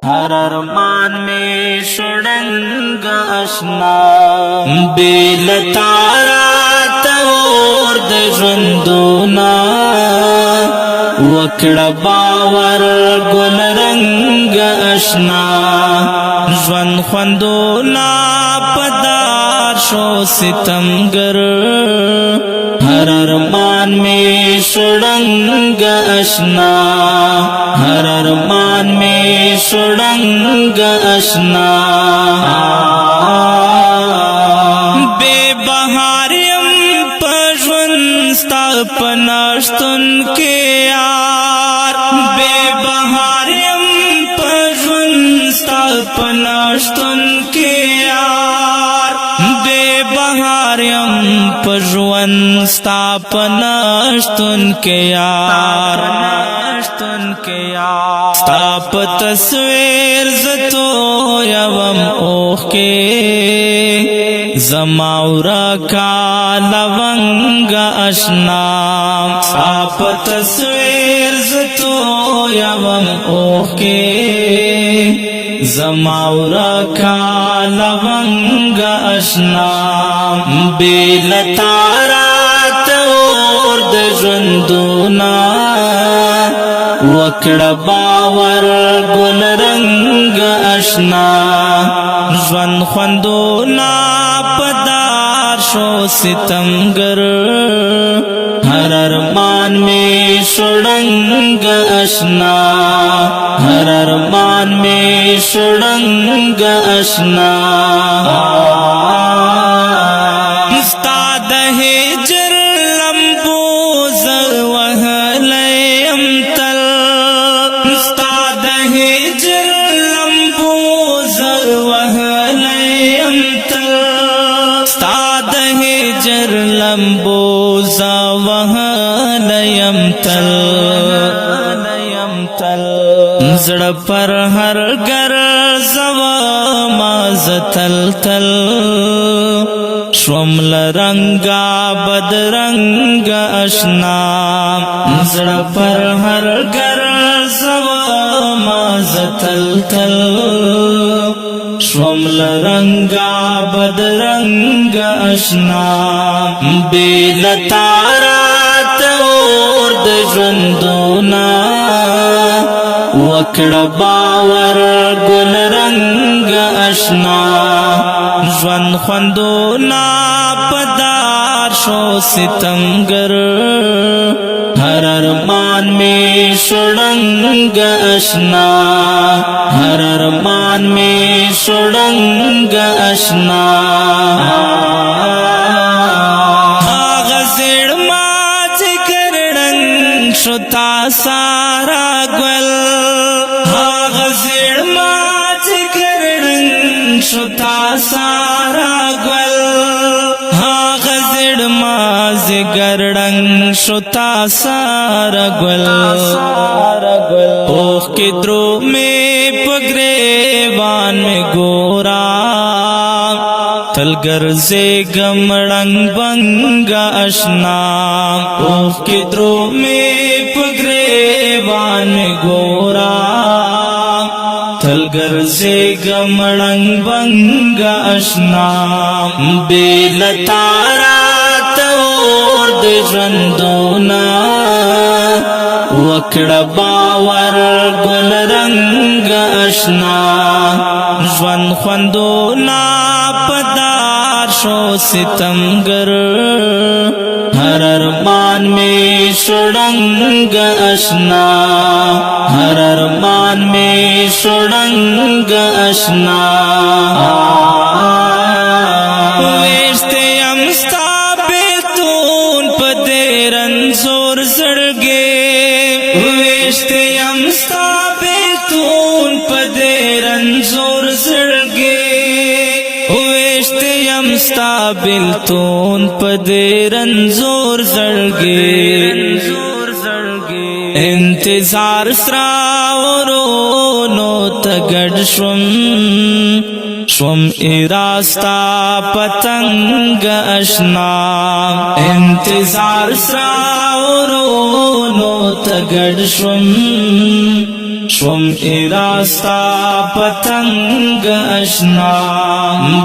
हर अरमान में शुड़ंग अशना बेलतारा तोर द ژوندونه وکړه باور ګل رنگ اشنا ژوند خوندونه پدار شو ستمګر हर अरमान में शुड़ंग अशना हर अरमान में शुड़ंग अशना बेबहारियम पजुन स्थापनाश्तुन के यार बेबहारियम पजुन स्थापनाश्तुन के यार बेबहारियम पजुन स्थापनाश्तुन के यार स्थाप तस्वीर जतो यवम ओख के जमाउरा का लवंग अशना स्थाप तस्वीर जतो यवम ओख के जमाउरा का लवंग अशना बेलतारा तोर द ژوندونه وکړه باور ګل رنگ اشنا ژوند خوندونه پدار شو ستمګر हर अरमान में शुड़ंग अशना हर अरमान में शुड़ंग अशना उस्ताद हिजर लंबोज वहलयम तल उस्ताद हिजर लंबोज वहलयम तल उस्ताद हिजर लंबोज वहलयम तल زړه پر هر گر زوا ماز تل تل شوم لرنگا بدرنگ اشنا زړه پر هر گر زوا ماز تل تل شوم لرنگا بدرنگ اشنا بیلتارا تور د ژوندونه وکړه باور ګل رنگ اشنا ژوند خوندونه پدار شو ستمګر हर अरमान में शुड़ंग अशना हर अरमान में शुड़ंग अशना गज़िड़ माज करड़ंग शुता सारा ग्वल गज़िड़ माज करड़ंग शुता सारा ग्वल गज़िड़ माज गरड़ंग शुता सारा ग्वल ओख के द्रो में पगरेवान में गोरा तलगर से गमड़ंग बंगा अशना ओख के द्रो में पगरेवान में गोरा तलगर से गमड़ंग बंगा अशना बेलतारा तोर द ژوندونه وکړه باور ګل رنگ اشنا ژوند خوندونه پدار شو ستمګر हर अरमान में शुड़ंग अशना हर अरमान में शुड़ंग अशना वेश्ते अमस्ता बेतून पदे रंजोर सड़गे वेश्ते अमस्ता बेतून पदे रंजोर सड़गे वेश्ते अमस्ता बिलतून पदे रंजोर सड़गे इंतजार सरावरो नो तगड़ शुम इरास्ता पतंग अशना इंतजार सरावरो नो तगड़ شوم اراستا پتنگ اشنا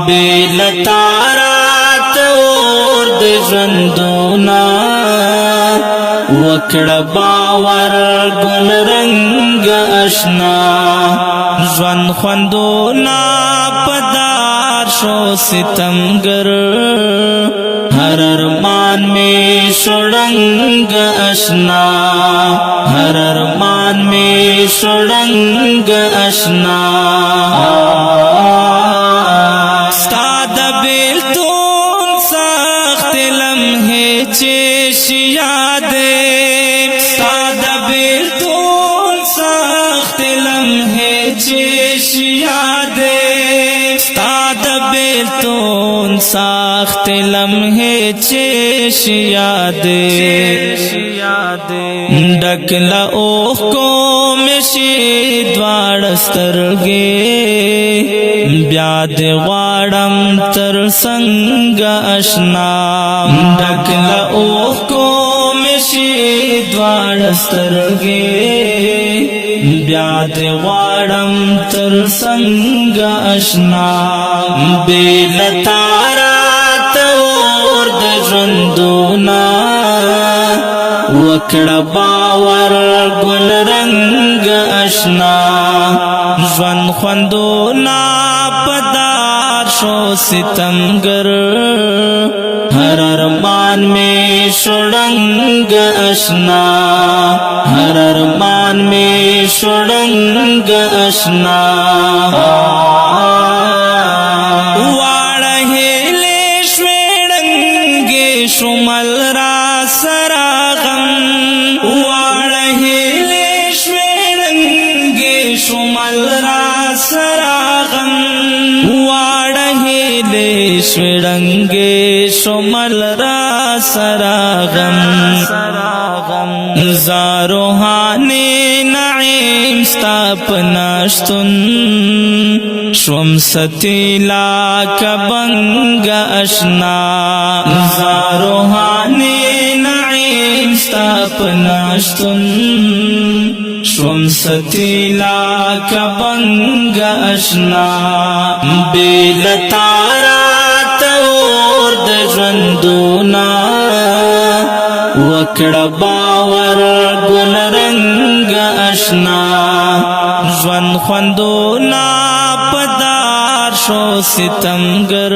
بیل تارات اور د ژوندونا وکړه باور ګل رنگ اشنا ژوند خوندونا پدار شو ستمګر ہر ارمان میں شڑنگ اشنا ہر ارمان میں شڑنگ اشنا استاد بیلتون سخت لمحے چیش یادے استاد بیلتون سخت لمحے چیش یادے استاد بیلتون سخت لمحے چیش یادے ڈکلا اوخ کو مشی دوار سترگے بیاد غاڑم تر سنگ اشنا ڈکلا اوخ کو مشی دوار سترگے بیاد غاڑم تر سنگ اشنا بیل تارات اور د ژوندونا وکړه باور ګل رنگ اشنا ژوند خوندونا پدار شو ستمګر ہر ارمان میں شڑنگ اشنا ہر ارمان میں شڑنگ اشنا شمل را سراغم واڑہیلے شویرنگے شمل را سراغم واڑہیلے شویرنگے شمل را سراغم زاروحانے نعیم ستاپ ناشتن شوم ستیلا کبنگ اشنا زاروحانے نعیم ستاپ ناشتن شوم ستیلا کبنگ اشنا بیل تارات اور د ژوندونا وکړه باور ګل رنگ اشنا ژوند خوندونا پدار شو ستمګر